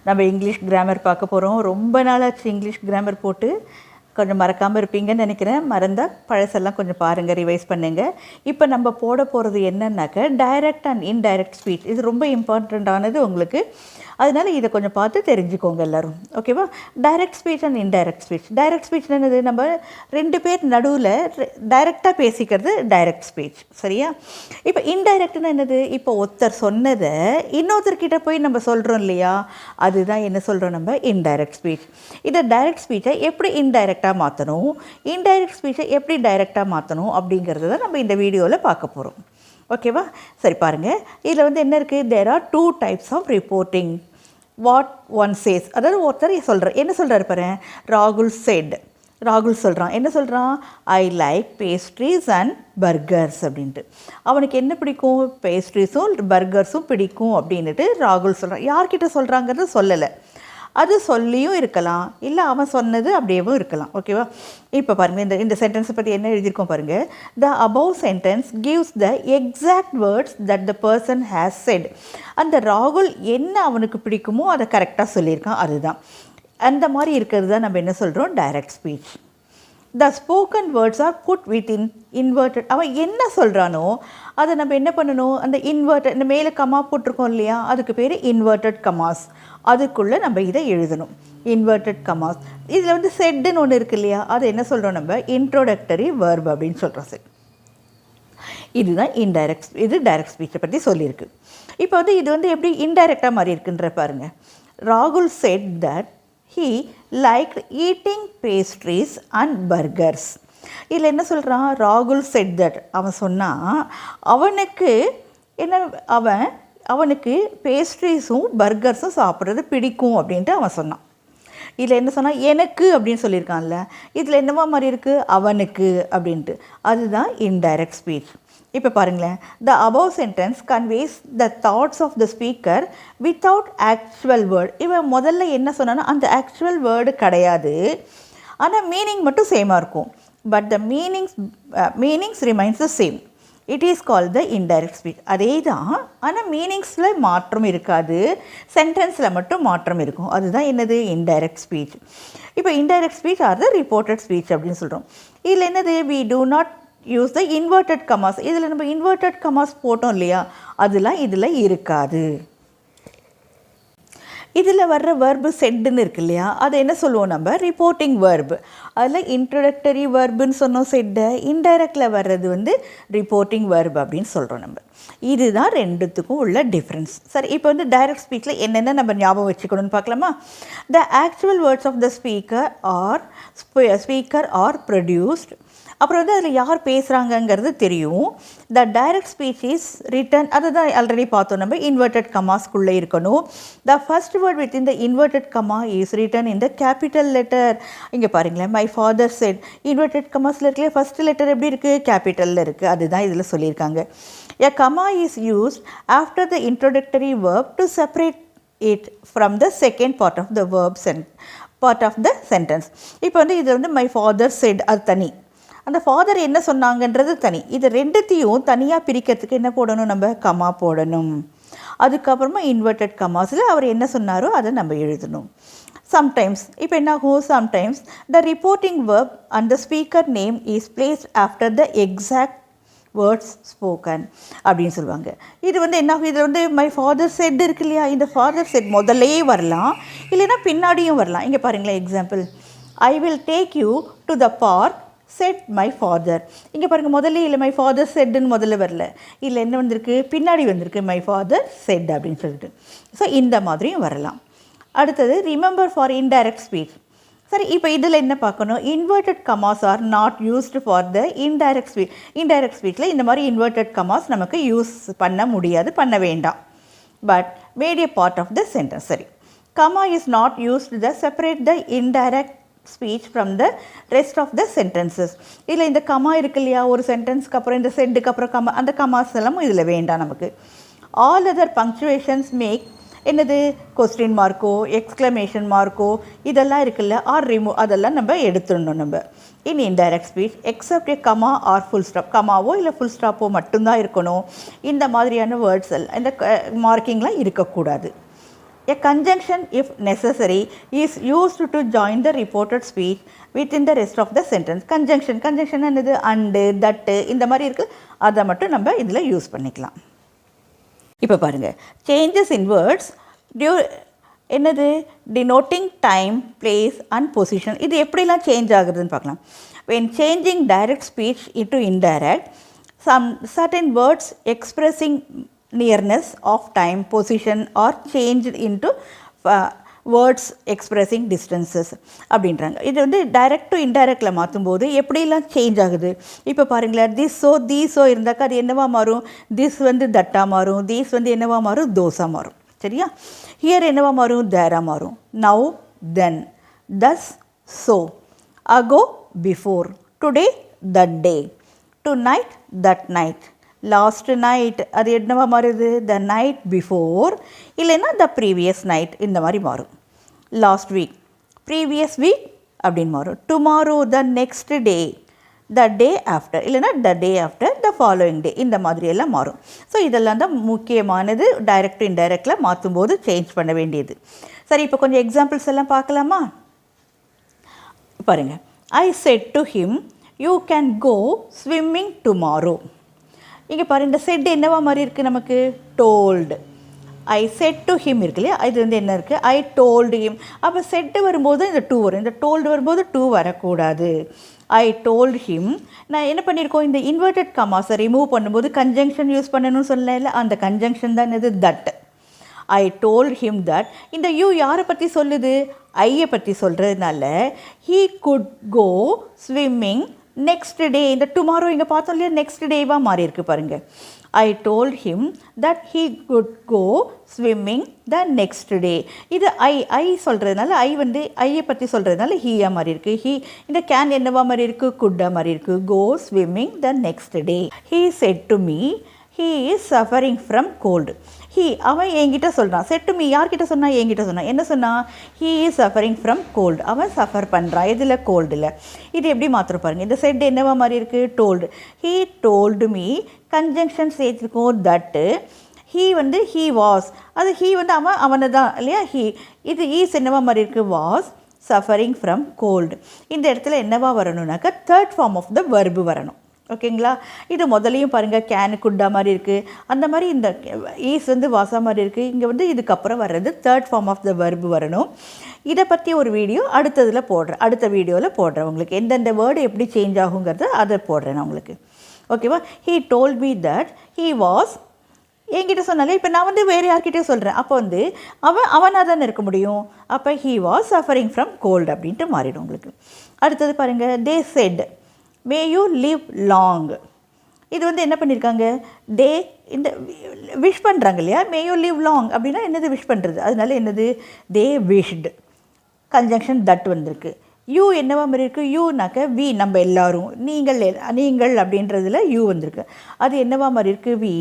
நம்ம English grammar பார்க்க போகிறோம். ரொம்ப நாளாச்சு இங்கிலீஷ் கிராமர் போட்டு. கொஞ்சம் மறக்காமல் இருப்பீங்கன்னு நினைக்கிறேன். மறந்தால் பழசெல்லாம் கொஞ்சம் பாருங்கள், ரிவைஸ் பண்ணுங்கள். இப்போ நம்ம போட போகிறது என்னன்னாக்க டைரக்ட் அண்ட் இன்டைரக்ட் ஸ்பீச். இது ரொம்ப இம்பார்ட்டண்ட்டானது உங்களுக்கு. அதனால் இதை கொஞ்சம் பார்த்து தெரிஞ்சுக்கோங்க எல்லோரும். ஓகேவா? Direct speech and indirect speech. Direct speech என்னது? நம்ம ரெண்டு பேர் நடுவில் டைரெக்டாக பேசிக்கிறது டைரக்ட் ஸ்பீச். சரியா? இப்போ இன்டைரக்ட்னா என்னது? இப்போ ஒருத்தர் சொன்னதை இன்னொருத்தர்கிட்ட போய் நம்ம சொல்கிறோம் இல்லையா, அதுதான் என்ன சொல்கிறோம் நம்ம இன்டைரக்ட் ஸ்பீச். இதை டைரக்ட் ஸ்பீச்சை எப்படி இன்டைரக்டாக மாற்றணும், இன்டைரக்ட் ஸ்பீச்சை எப்படி டைரெக்டாக மாற்றணும் அப்படிங்கிறத தான் நம்ம இந்த வீடியோவில் பார்க்க போகிறோம். ஓகேவா? சரி பாருங்கள். இதில் வந்து என்ன இருக்குது? There are 2 types of reporting. What one says, அதாவது ஒருத்தர் சொல்கிறார். என்ன சொல்கிறார் பாரு? ராகுல் செட். ராகுல் சொல்கிறான். என்ன சொல்கிறான்? I like pastries and burgers அப்படின்ட்டு. அவனுக்கு என்ன பிடிக்கும்? பேஸ்ட்ரீஸும் பர்கர்ஸும் பிடிக்கும் அப்படின்ட்டு ராகுல் சொல்கிறான். யார்கிட்ட சொல்கிறாங்கிறது சொல்லலை. அது சொல்லியும் இருக்கலாம், இல்லை அவன் சொன்னது அப்படியேவும் இருக்கலாம். ஓகேவா? இப்போ பாருங்கள், இந்த சென்டென்ஸை பற்றி என்ன எழுதியிருக்கோம் பாருங்கள். த above sentence gives the exact words that the person has set. அந்த ராகுல் என்ன அவனுக்கு பிடிக்குமோ அதை கரெக்டாக சொல்லியிருக்கான், அதுதான். அந்த மாதிரி இருக்கிறது தான் நம்ம என்ன சொல்கிறோம்? Direct speech. The spoken words are put with inverted. அவன் என்ன சொல்கிறானோ அதை நம்ம என்ன பண்ணணும்? அந்த இன்வெர்டட், இந்த மேலே கமா போட்டிருக்கோம் இல்லையா, அதுக்கு பேர் இன்வெர்டட் கமாஸ். அதுக்குள்ளே நம்ம இதை எழுதணும், இன்வெர்டட் கமாஸ். இதில் வந்து செட்டுன்னு ஒன்று இருக்குது இல்லையா, அதை என்ன சொல்கிறோம் நம்ம? இன்ட்ரோடக்டரி வேர்ப் அப்படின்னு சொல்கிறோம். செட். இதுதான் இன்டைரக்ட். இது டைரக்ட் ஸ்பீச்சை பற்றி சொல்லியிருக்கு. இப்போ வந்து இது வந்து எப்படி இன்டைரக்டாக மாதிரி இருக்குன்ற பாருங்கள். ராகுல் set that he liked eating pastries and burgers. இதில் என்ன சொல்கிறான்? ராகுல் செட் தட். அவன் சொன்னான் அவனுக்கு என்ன, அவனுக்கு பேஸ்ட்ரீஸும் பர்கர்ஸும் சாப்பிட்றது பிடிக்கும் அப்படின்ட்டு அவன் சொன்னான். இதில் என்ன சொன்னால்? எனக்கு அப்படின்னு சொல்லியிருக்கான்ல. இதில் என்னவா மாதிரி இருக்குது? அவனுக்கு அப்படின்ட்டு. அதுதான் இன்டைரக்ட் ஸ்பீச். இப்போ பாருங்களேன். The above sentence conveys the thoughts of the speaker without actual word. இவன் முதல்ல என்ன சொன்னான்னா அந்த ஆக்சுவல் வேர்டு கிடையாது, ஆனால் மீனிங் மட்டும் சேமாக இருக்கும். But the meanings remains the same. It is called the indirect speech. அதே தான், ஆனால் மீனிங்ஸில் மாற்றம் இருக்காது, சென்டென்ஸில் மட்டும் மாற்றம் இருக்கும். அதுதான் என்னது? Indirect speech. இப்போ indirect speech or the reported speech அப்படின்னு சொல்கிறோம். இதில் என்னது? We do not use the inverted commas. இதில் நம்ம இன்வெர்டட் கமாஸ் போட்டோம் இல்லையா, அதெல்லாம் இதில் இருக்காது. இதில் வர்ற வேர்பு செட்டுன்னு இருக்கு இல்லையா, அதை என்ன சொல்லுவோம் நம்ம? Reporting verb. அதில் இன்ட்ரோடக்டரி வேர்புன்னு சொன்னோம் செட்டை. இன்டைரக்டில் வர்றது வந்து ரிப்போர்ட்டிங் வேர்பு அப்படின்னு சொல்கிறோம் நம்ம. இதுதான் ரெண்டுத்துக்கும் உள்ள டிஃப்ரென்ஸ். சரி, இப்போ வந்து டைரக்ட் ஸ்பீச்சில் என்னென்ன நம்ம ஞாபகம் வச்சுக்கணும்னு பார்க்கலாமா? The actual words of the speaker are produced. அப்புறம் வந்து அதில் யார் பேசுகிறாங்கங்கிறது தெரியும். The direct speech is written. அதை தான் ஆல்ரெடி பார்த்தோம் நம்ம. இன்வெர்டட் கமாஸ்க்குள்ளே இருக்கணும். The first word with in the inverted comma is written in the capital letter. இங்கே பாருங்களேன், மை ஃபாதர் செட். இன்வெர்டட் கமாஸில் இருக்குல்ல, ஃபர்ஸ்ட் லெட்டர் எப்படி இருக்குது? கேபிட்டலில் இருக்குது. அதுதான் இதில் சொல்லியிருக்காங்க. A comma is used after the introductory verb to separate it from the second part of the verbs and part of the sentence. இப்போ வந்து இது வந்து மை ஃபாதர் செட், அது தனி. அந்த ஃபாதர் என்ன சொன்னாங்கன்றது தனி. இது ரெண்டுத்தையும் தனியாக பிரிக்கிறதுக்கு என்ன போடணும் நம்ம? கமா போடணும். அதுக்கப்புறமா இன்வெர்டட் கமாஸில் அவர் என்ன சொன்னாரோ அதை நம்ம எழுதணும். சம்டைம்ஸ் இப்போ என்ன ஆகும்? Sometimes the reporting verb and the speaker name is placed after the exact words spoken அப்படின்னு சொல்லுவாங்க. இது வந்து என்ன ஆகும்? இதில் வந்து மை ஃபாதர் செட் இருக்கு இல்லையா, இந்த ஃபாதர் செட் முதல்லே வரலாம், இல்லைன்னா பின்னாடியும் வரலாம். இங்கே பாருங்களேன், example, I will take you to the park set my father. இங்கே பாருங்கள், முதல்ல இல்லை மை ஃபாதர் செட்டுன்னு முதல்ல வரல, இல்லை என்ன வந்திருக்கு? பின்னாடி வந்திருக்கு மை ஃபாதர் செட் அப்படின்னு சொல்லிட்டு. ஸோ இந்த மாதிரியும் வரலாம். அடுத்தது ரிமெம்பர் ஃபார் இன்டைரக்ட் ஸ்பீச். சரி, இப்போ இதில் என்ன பார்க்கணும்? Inverted commas are not used for the indirect speech. Indirect ஸ்பீச்சில் இந்த மாதிரி இன்வெர்டட் கமாஸ் நமக்கு யூஸ் பண்ண முடியாது, பண்ண வேண்டாம். But made a part of the sentence. சரி, comma is not used the separate the indirect speech from the rest of the sentences. இதில் இந்த கமா இருக்கு இல்லையா, ஒரு சென்டென்ஸ்க்கு அப்புறம் இந்த செட்டுக்கு அப்புறம் கமா, அந்த கமாஸ் எல்லாம் இதில் வேண்டாம் நமக்கு. ஆல் அதர் பங்க்சுவேஷன்ஸ் மேக் என்னது? கொஸ்டின் மார்க்கோ எக்ஸ்க்ளமேஷன் மார்க்கோ இதெல்லாம் இருக்குல்ல, ஆர் ரிமூவ், அதெல்லாம் நம்ம எடுத்துடணும் நம்ம. இன் இன்டைரக்ட் ஸ்பீச் எக்ஸப்ட் ஏ கமா ஆர் ஃபுல் ஸ்டாப். கமாவோ இல்லை ஃபுல் ஸ்டாப்போ மட்டும்தான் இருக்கணும். இந்த மாதிரியான வேர்ட்ஸ் எல்லாம், இந்த மார்க்கிங்லாம் இருக்கக்கூடாது. A conjunction, if necessary, is used to join the reported speech within the rest of the sentence. Conjunction என்னது and, that இந்த மாதிரி இருக்கு, அதை மட்டும் நம்ம இதில் யூஸ் பண்ணிக்கலாம். இப்போ பாருங்கள், changes in words என்னது denoting time, place and position. இது எப்படிலாம் சேஞ்ச் ஆகுதுன்னு பார்க்கலாம். When changing direct speech into indirect, some certain words expressing nearness of time, position are changed into words expressing distances அப்படின்றாங்க. இது வந்து டைரக்ட் டு இன்டைரக்டில் மாற்றும்போது எப்படிலாம் சேஞ்ச் ஆகுது. இப்போ பாருங்களேன், திஸ்ஸோ தீஸோ இருந்தாக்கா அது என்னவா மாறும், திஸ் வந்து தட்டாக மாறும், தீஸ் வந்து என்னவா மாறும், தோஸாக மாறும். சரியா? ஹியர் என்னவா மாறும், தேராக மாறும். Now, then, thus, so, ago, before, today, that day, tonight, that night, last night அது என்னவா மாறுது, த நைட் பிஃபோர், இல்லைன்னா த ப்ரீவியஸ் நைட் இந்த மாதிரி மாறும். லாஸ்ட் வீக், ப்ரீவியஸ் வீக் அப்படின்னு மாறும். டுமாரோ, த நெக்ஸ்ட் டே, த டே ஆஃப்டர், இல்லைன்னா த டே ஆஃப்டர், த ஃபாலோயிங் டே, இந்த மாதிரியெல்லாம் மாறும். ஸோ இதெல்லாம் தான் முக்கியமானது, டைரக்ட் இன்டைரக்டில் மாற்றும்போது சேஞ்ச் பண்ண வேண்டியது. சரி, இப்போ கொஞ்சம் எக்ஸாம்பிள்ஸ் எல்லாம் பார்க்கலாமா? பாருங்கள், I said to him you can go swimming tomorrow. இங்கே பாரு, இந்த செட் என்னவா மாதிரி இருக்குது நமக்கு, told. I said to him இருக்கு இல்லையா, இது வந்து என்ன இருக்குது, ஐ டோல்டு ஹிம். அப்போ செட்டு வரும்போது இந்த டூ வரும், இந்த டோல்டு வரும்போது டூ வரக்கூடாது. I told him. நான் என்ன பண்ணியிருக்கோம், இந்த இன்வெர்டட் கமாஸை ரிமூவ் பண்ணும்போது கன்ஜங்ஷன் யூஸ் பண்ணணும்னு சொல்லல, அந்த கன்ஜங்ஷன் தான் இது that. I told him that. இந்த யூ யாரை பற்றி சொல்லுது, ஐயை பற்றி சொல்கிறதுனால he could go swimming next day. இந்த டுமாரோ இங்கே பார்த்தோம் இல்லையா, நெக்ஸ்ட் டேவாக மாறி இருக்கு பாருங்கள். I told him that he could go swimming the next day. இது ஐ சொல்கிறதுனால, ஐ வந்து ஐயை பற்றி சொல்கிறதுனால ஹீயாக மாதிரி இருக்குது. ஹீ இந்த கேன் என்னவா மாதிரி இருக்குது, குட்டாக மாதிரி இருக்குது. Go swimming the next day. He said to me he is suffering from cold. He அவன் என்கிட்ட சொல்கிறான். செட் டு மீ யார்கிட்ட சொன்னான், என்கிட்ட சொன்னான். என்ன சொன்னான், he is suffering from cold. அவன் சஃபர் பண்ணுறான், இதில் கோல்டில். இது எப்படி மாத்திரம் பாருங்கள், இந்த செட் என்னவா மாதிரி இருக்குது, told. He told me, conjunction சேர்த்துருக்கோம் தட்டு. ஹீ வந்து ஹீ வாஸ், அது ஹீ வந்து அவனை தான் இல்லையா, ஹீ. இது ஈஸ் என்னவா மாதிரி இருக்குது, வாஸ் சஃபரிங் ஃப்ரம் கோல்டு. இந்த இடத்துல என்னவா வரணும்னாக்கா third form of the verb வரணும். ஓகேங்களா? இது முதலையும் பாருங்கள், கேனு குட்டா மாதிரி இருக்குது. அந்த மாதிரி இந்த ஈஸ் வந்து வாசா மாதிரி இருக்குது. இங்கே வந்து இதுக்கப்புறம் வர்றது third form of the verb வரணும். இதை பற்றி ஒரு வீடியோ அடுத்ததில் போடுறேன், அடுத்த வீடியோவில் போடுறேன் உங்களுக்கு. எந்தெந்த வேர்டு எப்படி சேஞ்ச் ஆகுங்கிறத அதை போடுறேன் நான் உங்களுக்கு. ஓகேவா? He told me that he was, என்கிட்ட சொன்னாலே. இப்போ நான் வந்து வேறு யார்கிட்டே சொல்கிறேன், அப்போ வந்து அவனாக தானே இருக்க முடியும். அப்போ he was suffering from cold அப்படின்ட்டு மாறிடும் உங்களுக்கு. அடுத்தது பாருங்கள், they said may you live long. இது வந்து என்ன பண்ணியிருக்காங்க, தே இந்த விஷ் பண்ணுறாங்க இல்லையா, மே யூ லிவ் லாங் அப்படின்னா என்னது, விஷ் பண்ணுறது. அதனால என்னது, தே விஷ்டு. கன்ஜங்ஷன் தட் வந்திருக்கு. யூ என்னவா மாதிரி இருக்குது, யூனாக்க வி, நம்ம எல்லோரும், நீங்கள் அப்படின்றதுல யூ வந்திருக்கு. அது என்னவா மாதிரி இருக்குது, வி.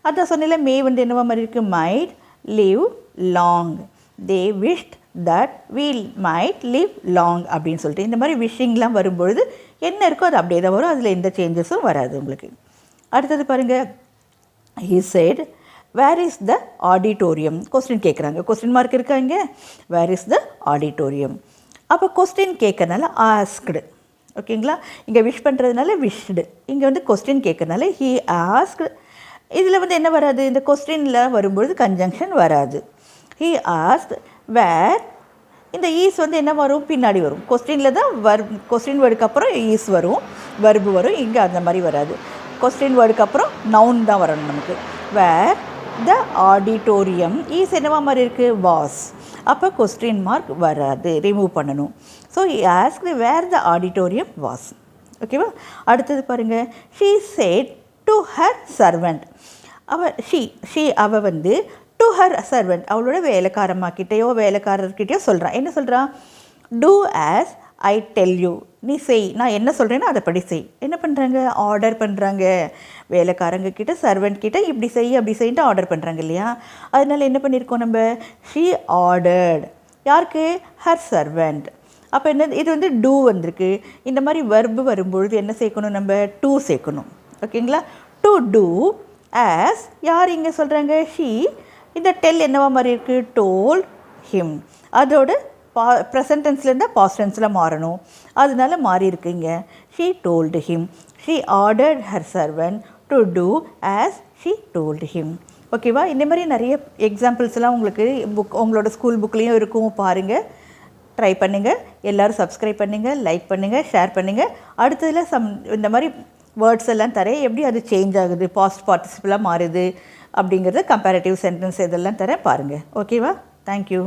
அதான் சொன்னல, மே வந்து என்னவா மாதிரி இருக்குது, might live long. They wish that wheel might live long அப்படின்னு சொல்லிட்டு இந்த மாதிரி விஷிங்லாம் வரும்பொழுது என்ன இருக்கோ அது அப்படியே தான் வரும், அதில் எந்த சேஞ்சஸும் வராது உங்களுக்கு. அடுத்தது பாருங்கள், he said where is the auditorium. Question கேட்குறாங்க, கொஸ்டின் மார்க் இருக்காங்க, வேர் இஸ் த ஆடிட்டோரியம். அப்போ கொஸ்டின் கேட்கறதுனால ஆஸ்க்டு. ஓகேங்களா? இங்கே விஷ் பண்ணுறதுனால விஷ்டு, இங்கே வந்து கொஸ்டின் கேட்கறதுனால ஹீ ஆஸ்க்டு. இதில் வந்து என்ன வராது, இந்த கொஸ்டினில் வரும்பொழுது கன்ஜங்ஷன் வராது. ஹீ ஆஸ்க் வேர், இந்த ஈஸ் வந்து என்ன வரும், பின்னாடி வரும். கொஸ்டினில் தான் கொஸ்டின் வேர்டுக்கு அப்புறம் ஈஸ் வரும், வர்பு வரும். இங்கே அந்த மாதிரி வராது. கொஸ்டின் வேர்டுக்கு அப்புறம் நவுன் தான் வரணும் நமக்கு. வேர் த ஆடிட்டோரியம், ஈஸ் என்னவா மாதிரி இருக்குது, வாஸ். அப்போ கொஸ்டின் மார்க் வராது, ரிமூவ் பண்ணணும். So ask where the auditorium was. ஓகேவா? அடுத்தது பாருங்கள், she said to her servant. அவள் வந்து டு ஹர் சர்வெண்ட், அவளோட வேலைக்காரம்மாக்கிட்டேயோ வேலைக்காரர்கிட்டையோ சொல்கிறான். என்ன சொல்கிறான், do as I tell you. நீ செய், நான் என்ன சொல்கிறேன்னா அதை படி செய். என்ன பண்ணுறாங்க, ஆர்டர் பண்ணுறாங்க. வேலைக்காரங்க கிட்ட, சர்வெண்ட் கிட்ட இப்படி செய் அப்படி செய்யிட்டு ஆர்டர் பண்ணுறாங்க இல்லையா. அதனால என்ன பண்ணியிருக்கோம் நம்ம, ஷீ ஆர்டர்ட். யாருக்கு, ஹர் சர்வெண்ட். அப்போ என்ன, இது வந்து டூ வந்திருக்கு. இந்த மாதிரி வெர்பு வரும்பொழுது என்ன சேர்க்கணும் நம்ம, டூ சேர்க்கணும். ஓகேங்களா? டு டூ ஆஸ், யார் இங்கே சொல்கிறாங்க, ஷீ. இந்த டெல் என்னவா மாதிரி இருக்குது, டோல்ட் ஹிம். அதோட ப்ரெசன்ட் டென்ஸ்லேருந்து பாஸ்ட் டென்ஸில் மாறணும், அதனால மாறி இருக்குங்க. She told him. She ordered her servant to do as she told him. ஓகேவா? இந்த மாதிரி நிறைய எக்ஸாம்பிள்ஸ்லாம் உங்களுக்கு உங்களோட ஸ்கூல் புக்லேயும் இருக்கும், பாருங்கள், ட்ரை பண்ணுங்கள். எல்லோரும் சப்ஸ்கிரைப் பண்ணுங்கள், லைக் பண்ணுங்கள், ஷேர் பண்ணுங்கள். அடுத்ததில் இந்த மாதிரி வேர்ட்ஸ் எல்லாம் தரேன், எப்படி அது சேஞ்ச் ஆகுது, பாஸ்ட் பார்ட்டிசிபிளாக மாறுது அப்படிங்கிறத, கம்பேரிட்டிவ் சென்டென்ஸ் இதெல்லாம் தரேன், பாருங்கள். ஓகேவா? தேங்க்யூ.